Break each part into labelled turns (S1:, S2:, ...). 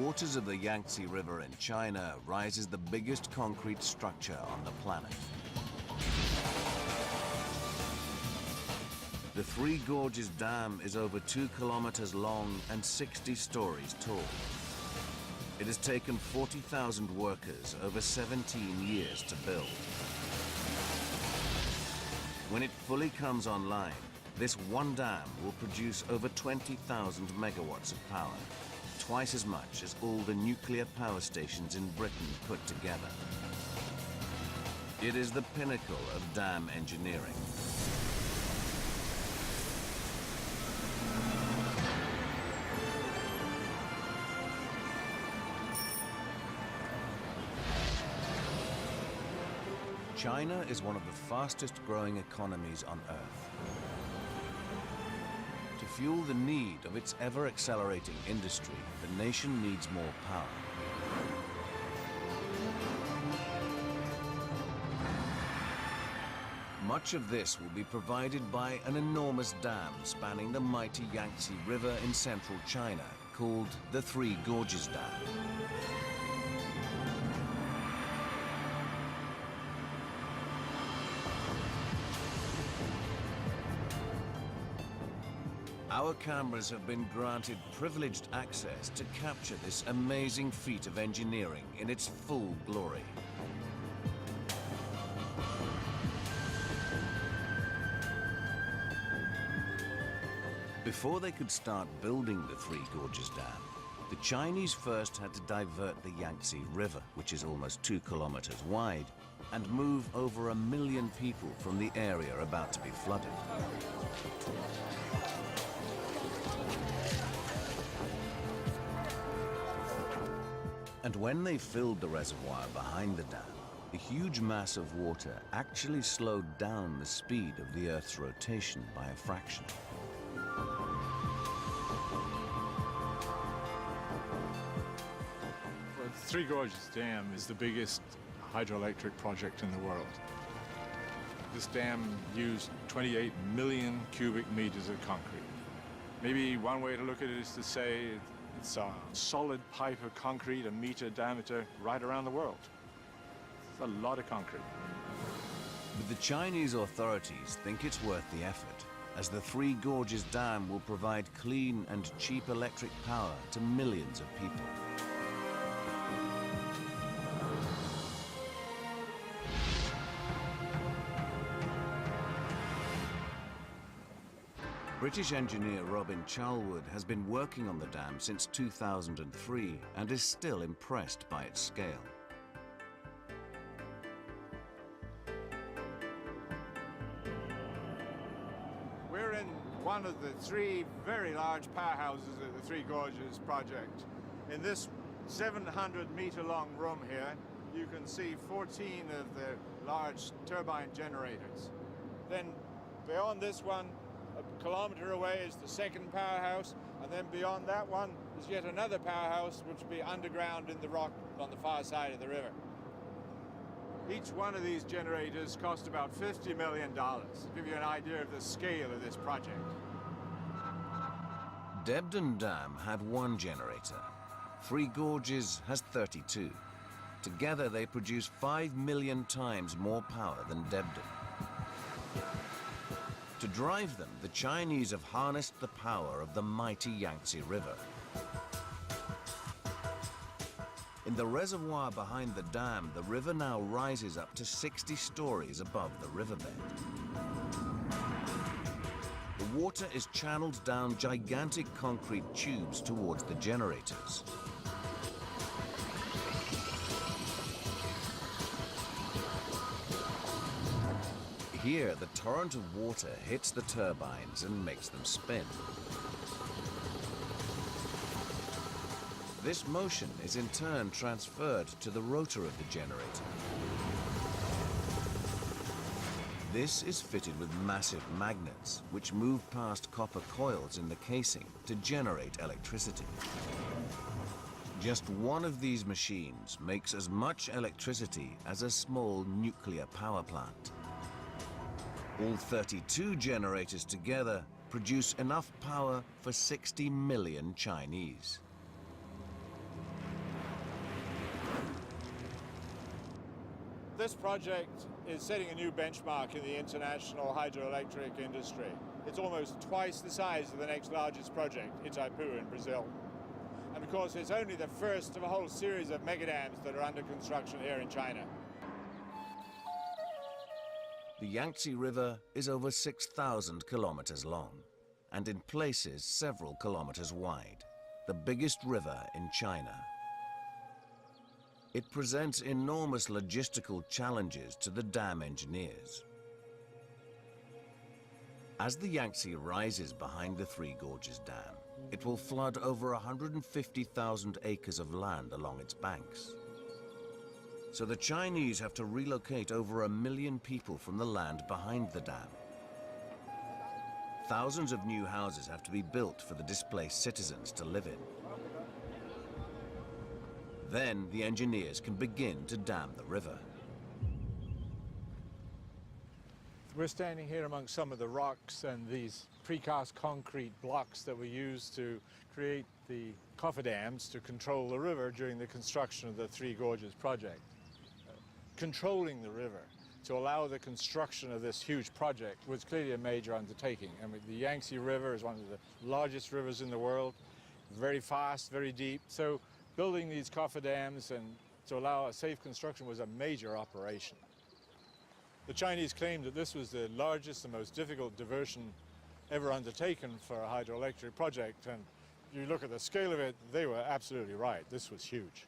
S1: waters of the Yangtze River in China rises the biggest concrete structure on the planet. The Three Gorges Dam is over 2 kilometers long and 60 stories tall. It has taken 40,000 workers over 17 years to build. When it fully comes online, this one dam will produce over 20,000 megawatts of power, twice as much as all the nuclear power stations in Britain put together. It is the pinnacle of dam engineering. China is one of the fastest growing economies on Earth. To fuel the need of its ever-accelerating industry, the nation needs more power. Much of this will be provided by an enormous dam spanning the mighty Yangtze River in central China, called the Three Gorges Dam. Our cameras have been granted privileged access to capture this amazing feat of engineering in its full glory. Before they could start building the Three Gorges Dam, the Chinese first had to divert the Yangtze River, which is almost 2 kilometers wide, and move over 1 million people from the area about to be flooded. And when they filled the reservoir behind the dam, the huge mass of water actually slowed down the speed of the Earth's rotation by a fraction.
S2: Well, the Three Gorges Dam is the biggest hydroelectric project in the world. This dam used 28 million cubic meters of concrete. Maybe one way to look at it is to say it's a solid pipe of concrete, 1 meter diameter, right around the world. It's a lot of concrete.
S1: But the Chinese authorities think it's worth the effort, as the Three Gorges Dam will provide clean and cheap electric power to millions of people. British engineer Robin Charlwood has been working on the dam since 2003 and is still impressed by its scale.
S3: We're in one of the 3 very large powerhouses of the Three Gorges project. In this 700-meter-long room here, you can see 14 of the large turbine generators. Then beyond this one, 1 kilometer away is the second powerhouse, and then beyond that one is yet another powerhouse which will be underground in the rock on the far side of the river. Each one of these generators cost about $50 million, to give you an idea of the scale of this project.
S1: Debden Dam had 1 generator. Three Gorges has 32. Together they produce 5 million times more power than Debden. To drive them, the Chinese have harnessed the power of the mighty Yangtze River. In the reservoir behind the dam, the river now rises up to 60 stories above the riverbed. The water is channeled down gigantic concrete tubes towards the generators. Here, the torrent of water hits the turbines and makes them spin. This motion is in turn transferred to the rotor of the generator. This is fitted with massive magnets, which move past copper coils in the casing to generate electricity. Just one of these machines makes as much electricity as a small nuclear power plant. All 32 generators together produce enough power for 60 million Chinese.
S3: this project is setting a new benchmark in the international hydroelectric industry. It's almost twice the size of the next largest project, Itaipu in Brazil. And of course, it's only the first of a whole series of megadams that are under construction here in China.
S1: The Yangtze River is over 6,000 kilometers long, and in places several kilometers wide, the biggest river in China. It presents enormous logistical challenges to the dam engineers. As the Yangtze rises behind the Three Gorges Dam, it will flood over 150,000 acres of land along its banks. So the Chinese have to relocate over 1 million people from the land behind the dam. Thousands of new houses have to be built for the displaced citizens to live in. Then the engineers can begin to dam the river.
S2: We're standing here amongst some of the rocks and these precast concrete blocks that were used to create the cofferdams to control the river during the construction of the Three Gorges project. Controlling the river to allow the construction of this huge project was clearly a major undertaking. I mean, the Yangtze River is one of the largest rivers in the world, very fast, very deep. So building these cofferdams and to allow a safe construction was a major operation. The Chinese claimed that this was the largest and most difficult diversion ever undertaken for a hydroelectric project, and you look at the scale of it, they were absolutely right. This was huge.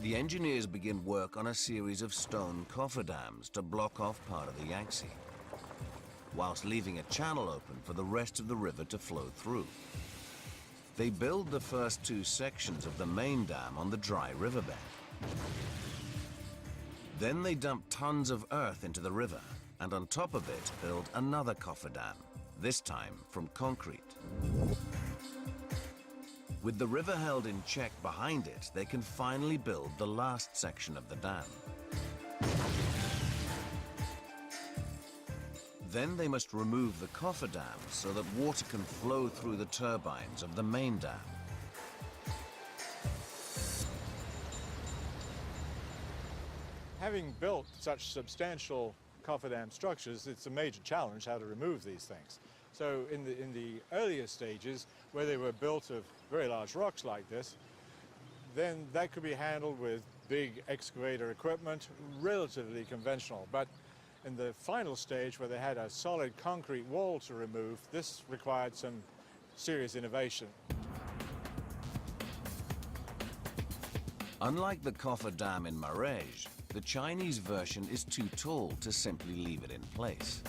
S1: The engineers begin work on a series of stone cofferdams to block off part of the Yangtze, whilst leaving a channel open for the rest of the river to flow through. They build the first 2 sections of the main dam on the dry riverbed. Then they dump tons of earth into the river, and on top of it build another cofferdam, this time from concrete. With the river held in check behind it, they can finally build the last section of the dam. Then they must remove the cofferdam so that water can flow through the turbines of the main dam.
S2: Having built such substantial cofferdam structures, it's a major challenge how to remove these things. So in the earlier stages, where they were built of very large rocks like this, then that could be handled with big excavator equipment, relatively conventional. But in the final stage, where they had a solid concrete wall to remove, this required some serious innovation.
S1: Unlike the cofferdam in Marej, the Chinese version is too tall to simply leave it in place.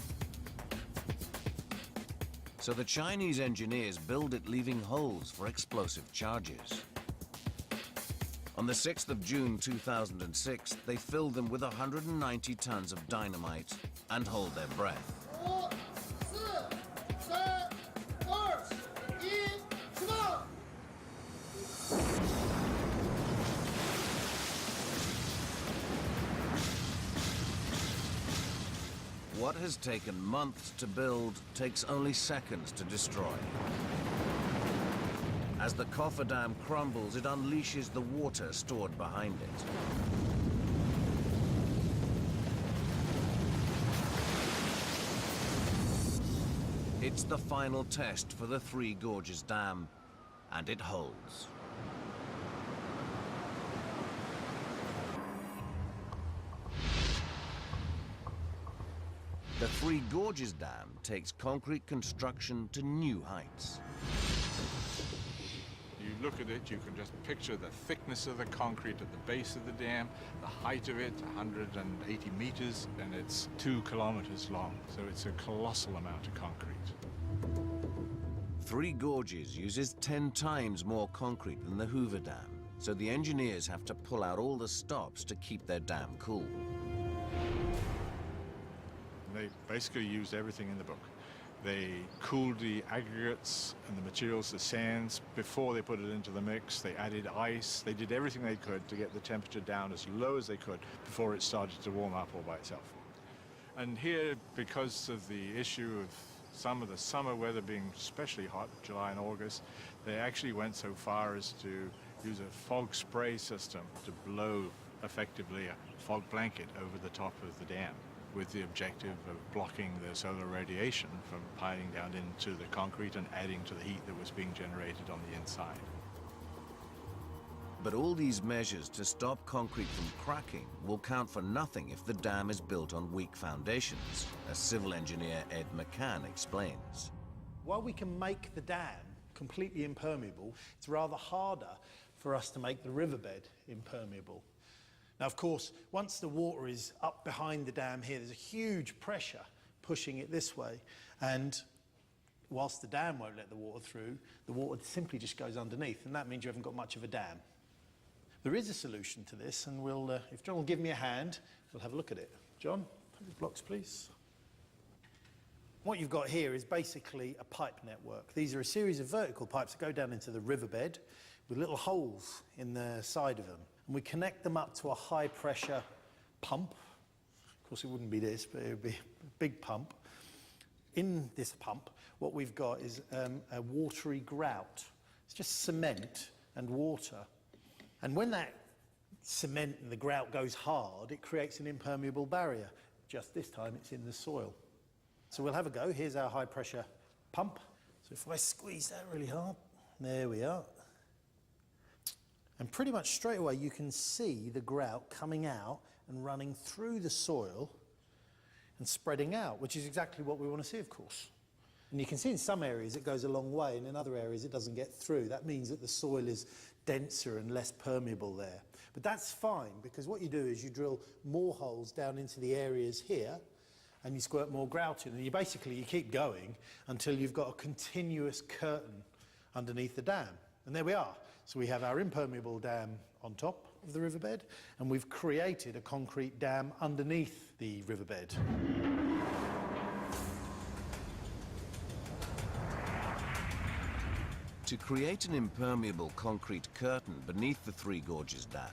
S1: So the Chinese engineers build it leaving holes for explosive charges. On the 6th of June 2006, they filled them with 190 tons of dynamite and hold their breath. What has taken months to build takes only seconds to destroy. As the cofferdam crumbles, it unleashes the water stored behind it. It's the final test for the Three Gorges Dam, and it holds. The Three Gorges Dam takes concrete construction to new heights.
S2: You look at it, you can just picture the thickness of the concrete at the base of the dam, the height of it, 180 meters, and it's 2 kilometers long. So it's a colossal amount of concrete.
S1: Three Gorges uses 10 times more concrete than the Hoover Dam, so the engineers have to pull out all the stops to keep their dam cool.
S2: They basically used everything in the book. They cooled the aggregates and the materials, the sands, before they put it into the mix. They added ice. They did everything they could to get the temperature down as low as they could before it started to warm up all by itself. And here, because of the issue of some of the summer weather being especially hot, July and August, they actually went so far as to use a fog spray system to blow effectively a fog blanket over the top of the dam, with the objective of blocking the solar radiation from piling down into the concrete and adding to the heat that was being generated on the inside.
S1: But all these measures to stop concrete from cracking will count for nothing if the dam is built on weak foundations, as civil engineer Ed McCann explains.
S4: While we can make the dam completely impermeable, it's rather harder for us to make the riverbed impermeable. Now, of course, once the water is up behind the dam here, there's a huge pressure pushing it this way. And whilst the dam won't let the water through, the water simply just goes underneath, and that means you haven't got much of a dam. There is a solution to this, and we'll, if John will give me a hand, we'll have a look at it. John, put the blocks, please. What you've got here is basically a pipe network. These are a series of vertical pipes that go down into the riverbed with little holes in the side of them. And we connect them up to a high-pressure pump. Of course, it wouldn't be this, but it would be a big pump. In this pump, what we've got is a watery grout. It's just cement and water. And when that cement and the grout goes hard, it creates an impermeable barrier. Just this time, it's in the soil. So we'll have a go. Here's our high-pressure pump. So if I squeeze that really hard, there we are. And pretty much straight away, you can see the grout coming out and running through the soil and spreading out, which is exactly what we want to see, of course. And you can see in some areas it goes a long way, and in other areas it doesn't get through. That means that the soil is denser and less permeable there. But that's fine, because what you do is you drill more holes down into the areas here, and you squirt more grout in, and you keep going until you've got a continuous curtain underneath the dam. And there we are. So we have our impermeable dam on top of the riverbed, and we've created a concrete dam underneath the riverbed.
S1: To create an impermeable concrete curtain beneath the Three Gorges Dam,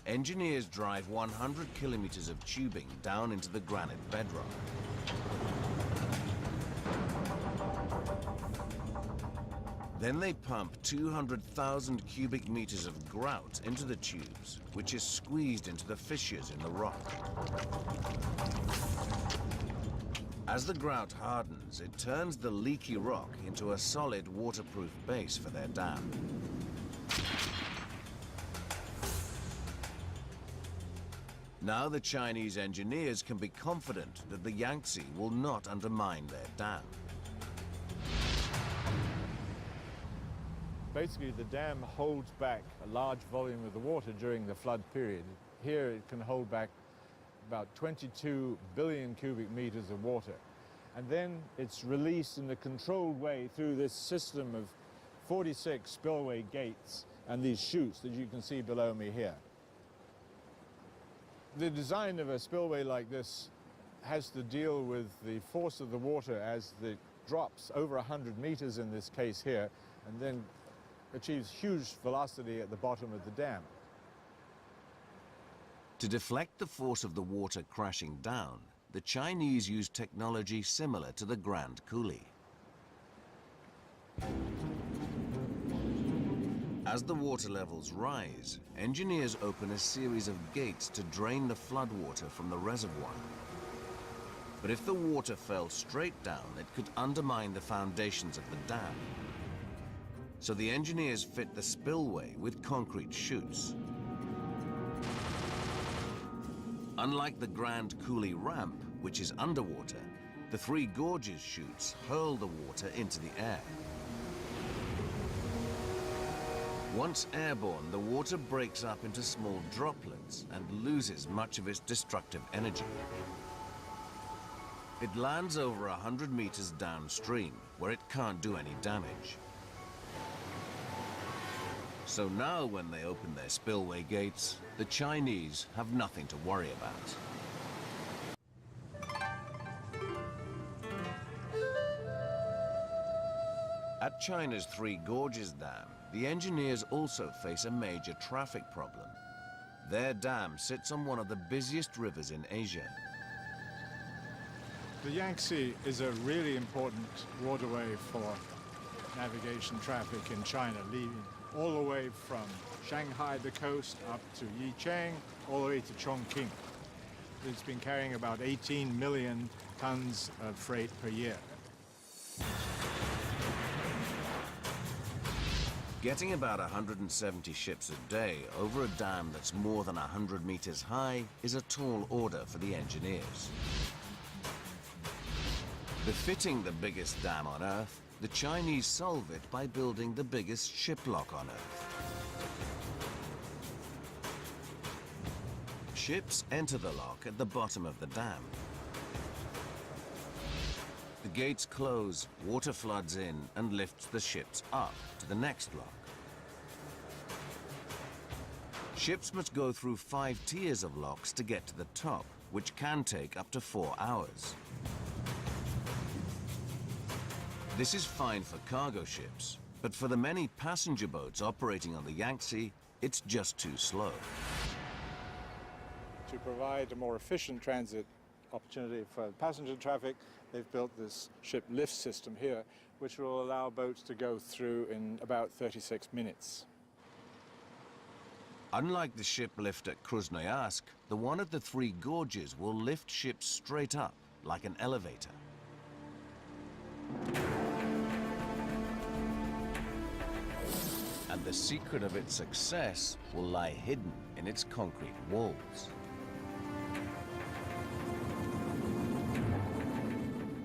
S1: engineers drive 100 kilometers of tubing down into the granite bedrock. Then they pump 200,000 cubic meters of grout into the tubes, which is squeezed into the fissures in the rock. As the grout hardens, it turns the leaky rock into a solid waterproof base for their dam. Now the Chinese engineers can be confident that the Yangtze will not undermine their dam.
S3: Basically, the dam holds back a large volume of the water during the flood period. Here it can hold back about 22 billion cubic meters of water. And then it's released in a controlled way through this system of 46 spillway gates and these chutes that you can see below me here. The design of a spillway like this has to deal with the force of the water as it drops over 100 meters in this case here, and then achieves huge velocity at the bottom of the dam.
S1: To deflect the force of the water crashing down, the Chinese use technology similar to the Grand Coulee. As the water levels rise, engineers open a series of gates to drain the floodwater from the reservoir. But if the water fell straight down, it could undermine the foundations of the dam. So the engineers fit the spillway with concrete chutes. Unlike the Grand Coulee ramp, which is underwater, the Three Gorges chutes hurl the water into the air. Once airborne, the water breaks up into small droplets and loses much of its destructive energy. It lands over 100 meters downstream, where it can't do any damage. So now when they open their spillway gates, the Chinese have nothing to worry about. At China's Three Gorges Dam, the engineers also face a major traffic problem. Their dam sits on one of the busiest rivers in Asia.
S2: The Yangtze is a really important waterway for navigation traffic in China, leading all the way from Shanghai, the coast, up to Yicheng, all the way to Chongqing. It's been carrying about 18 million tons of freight per year.
S1: Getting about 170 ships a day over a dam that's more than 100 meters high is a tall order for the engineers. Befitting the biggest dam on Earth, the Chinese solve it by building the biggest ship lock on Earth. Ships enter the lock at the bottom of the dam. The gates close, water floods in and lifts the ships up to the next lock. Ships must go through 5 tiers of locks to get to the top, which can take up to 4 hours. This is fine for cargo ships, but for the many passenger boats operating on the Yangtze, it's just too slow.
S2: To provide a more efficient transit opportunity for passenger traffic, they've built this ship lift system here, which will allow boats to go through in about 36 minutes.
S1: Unlike the ship lift at Krasnoyarsk, the one at the Three Gorges will lift ships straight up, like an elevator. And the secret of its success will lie hidden in its concrete walls.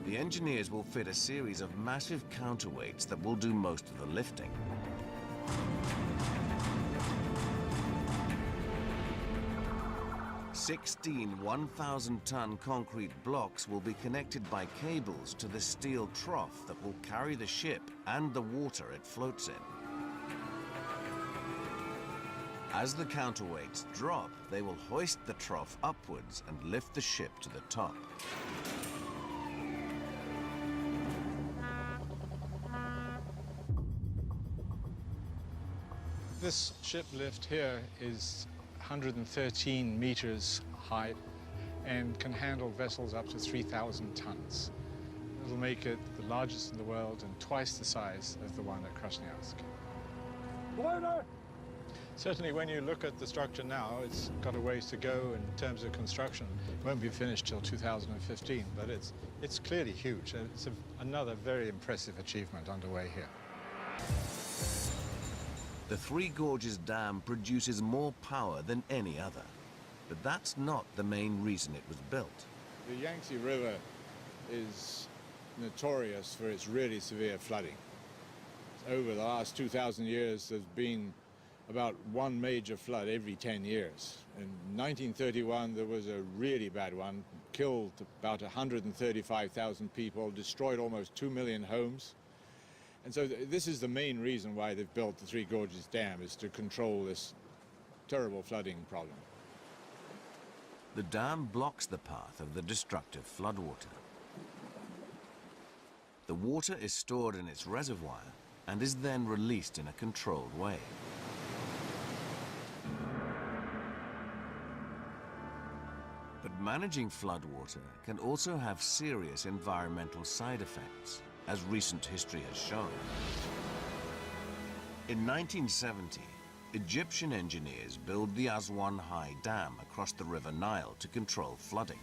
S1: The engineers will fit a series of massive counterweights that will do most of the lifting. Sixteen 1,000-ton concrete blocks will be connected by cables to the steel trough that will carry the ship and the water it floats in. As the counterweights drop, they will hoist the trough upwards and lift the ship to the top.
S2: This ship lift here is 113 meters high and can handle vessels up to 3,000 tons. It'll make it the largest in the world and twice the size of the one at Krasnoyarsk. Certainly when you look at the structure now, it's got a ways to go in terms of construction. It won't be finished till 2015, but it's clearly huge. It's another very impressive achievement underway here.
S1: The Three Gorges Dam produces more power than any other, but that's not the main reason it was built.
S2: The Yangtze River is notorious for its really severe flooding. Over the last 2,000 years, there's been about one major flood every 10 years. In 1931, there was a really bad one, killed about 135,000 people, destroyed almost 2 million homes. And so this is the main reason why they've built the Three Gorges Dam, is to control this terrible flooding problem.
S1: The dam blocks the path of the destructive floodwater. The water is stored in its reservoir and is then released in a controlled way. But managing floodwater can also have serious environmental side effects, as recent history has shown. In 1970, Egyptian engineers built the Aswan High Dam across the River Nile to control flooding.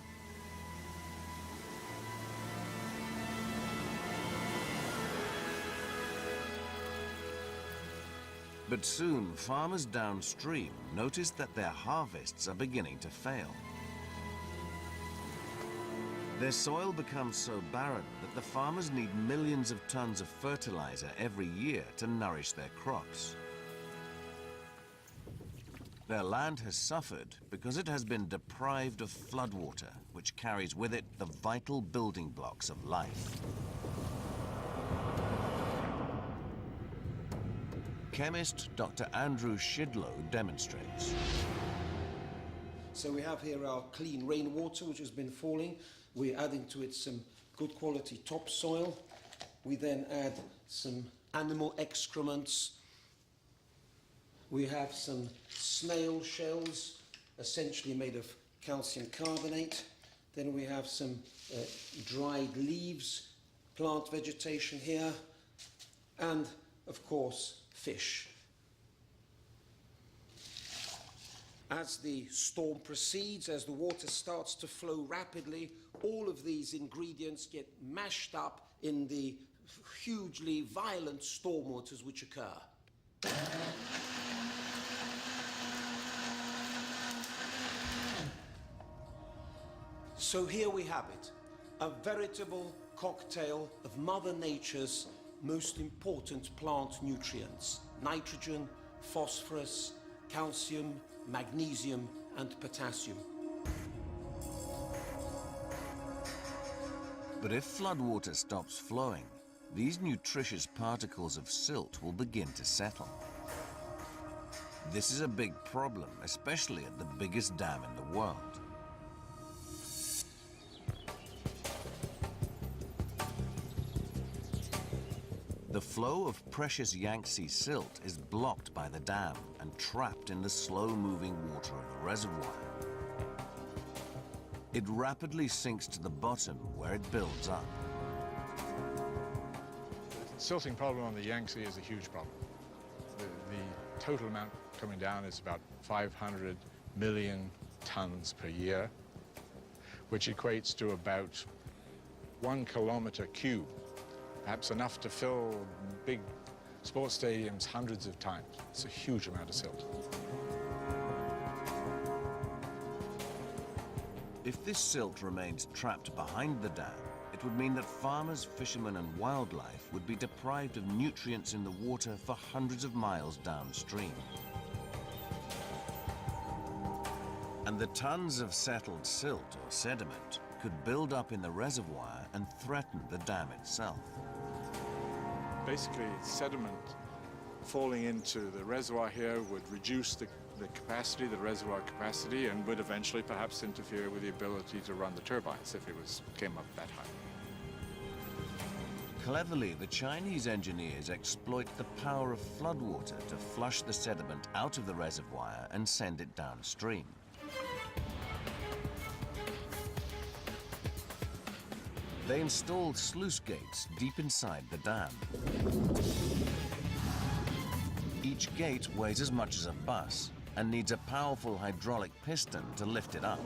S1: But soon, farmers downstream noticed that their harvests are beginning to fail. Their soil becomes so barren that the farmers need millions of tons of fertilizer every year to nourish their crops. Their land has suffered because it has been deprived of floodwater, which carries with it the vital building blocks of life. Chemist Dr. Andrew Shidlow demonstrates.
S5: So we have here our clean rainwater, which has been falling. We're adding to it some good quality topsoil. We then add some animal excrements. We have some snail shells, essentially made of calcium carbonate. Then we have some dried leaves, plant vegetation here, and of course fish. As the storm proceeds, as the water starts to flow rapidly, all of these ingredients get mashed up in the hugely violent storm waters which occur. So here we have it, a veritable cocktail of Mother Nature's most important plant nutrients: nitrogen, phosphorus, calcium, magnesium, and potassium.
S1: But if floodwater stops flowing, these nutritious particles of silt will begin to settle. This is a big problem, especially at the biggest dam in the world. The flow of precious Yangtze silt is blocked by the dam and trapped in the slow-moving water of the reservoir. It rapidly sinks to the bottom where it builds up.
S2: The silting problem on the Yangtze is a huge problem. The total amount coming down is about 500 million tons per year, which equates to about 1 kilometer cube. Perhaps enough to fill big sports stadiums hundreds of times. It's a huge amount of silt.
S1: If this silt remains trapped behind the dam, it would mean that farmers, fishermen, and wildlife would be deprived of nutrients in the water for hundreds of miles downstream. And the tons of settled silt or sediment could build up in the reservoir and threaten the dam itself.
S2: Basically, sediment falling into the reservoir here would reduce the capacity, the reservoir capacity, and would eventually perhaps interfere with the ability to run the turbines if it came up that high.
S1: Cleverly, the Chinese engineers exploit the power of floodwater to flush the sediment out of the reservoir and send it downstream. They installed sluice gates deep inside the dam. Each gate weighs as much as a bus and needs a powerful hydraulic piston to lift it up.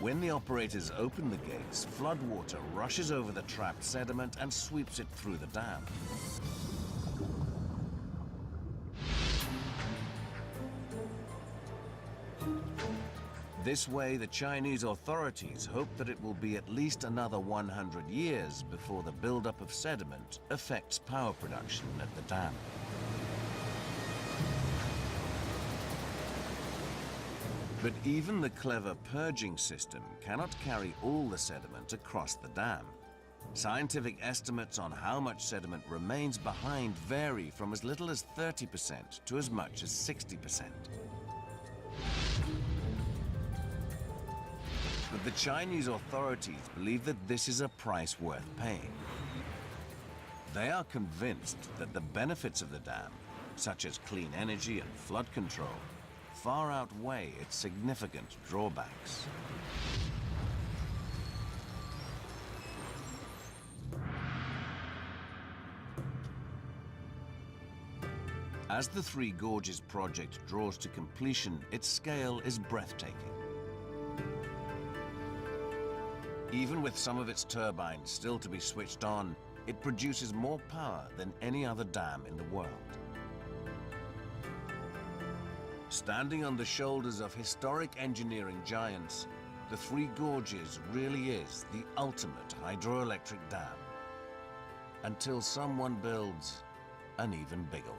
S1: When the operators open the gates, floodwater rushes over the trapped sediment and sweeps it through the dam. This way, the Chinese authorities hope that it will be at least another 100 years before the buildup of sediment affects power production at the dam. But even the clever purging system cannot carry all the sediment across the dam. Scientific estimates on how much sediment remains behind vary from as little as 30% to as much as 60%. But the Chinese authorities believe that this is a price worth paying. They are convinced that the benefits of the dam, such as clean energy and flood control, far outweigh its significant drawbacks. As the Three Gorges project draws to completion, its scale is breathtaking. Even with some of its turbines still to be switched on, it produces more power than any other dam in the world. Standing on the shoulders of historic engineering giants, the Three Gorges really is the ultimate hydroelectric dam. Until someone builds an even bigger one.